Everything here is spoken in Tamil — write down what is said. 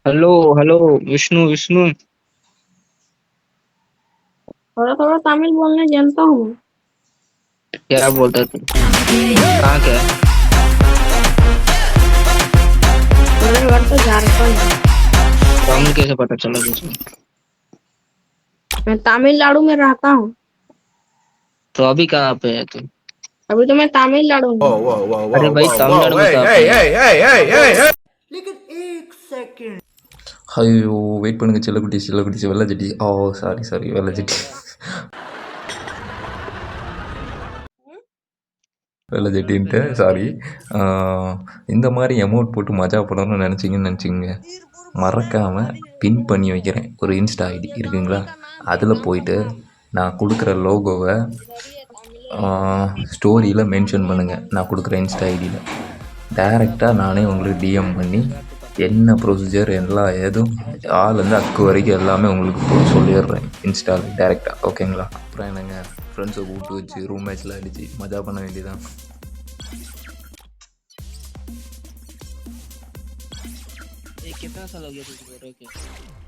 Hello hello. विष्णु विष्णु। थोड़ा थोड़ा तमिल बोलने जानता हूँ। क्या बोलता है तू? कहाँ क्या है? मेरा घर तो झारखंड है। तमिल कैसे पता चला तुझे? मैं तमिलनाडु में रहता हूँ। तो अभी कहाँ पे है तू? अभी तो मैं तमिलनाडु में Whoa, हूँ। whoa, whoa, अरे whoa, भाई whoa, तमिलनाडु whoa, में hey, कहाँ पे hey, है? hey, hey, hey, hey, hey. ஐயோ! வெயிட் பண்ணுங்க செல்லக்குட்டீஸ் செல்லக்குட்டீஸ் வெள்ள ஜட்டி. ஓ சாரி சாரி வெள்ள ஜட்டி. வெள்ள ஜட்டின்ட்டு சாரி. ஆ, இந்த மாரி எமோட் போட்டு மஜா பண்ணணும்னு நெனச்சீங்கன்னு மறக்காம பின் பண்ணி வைக்கிறேன். ஒரு இன்ஸ்டா ஐடி இருக்குங்களா? அதில போயிட்டு நான் குடுக்குற லோகோவ ஸ்டோரியில மென்ஷன் பண்ணுங்க. நான் குடுக்குற இன்ஸ்டா ஐடியில. டைரக்ட்டா நானே உங்களுக்கு டிஎம் பண்ணி என்ன ப்ரொசீஜர் எல்லாம் ஏதும் ஆலேருந்து அக்கு வரைக்கும் எல்லாமே உங்களுக்கு சொல்லிடுறேன் இன்ஸ்டாவில் டைரெக்டாக. ஓகேங்களா? அப்புறம் என்னங்க, ஃப்ரெண்ட்ஸை கூப்பிட்டு வச்சு ரூம் மேட்ச்சில் அடித்து மஜா பண்ண வேண்டியதான். ये कितना साल हो गया तुझे बोल रहे हो?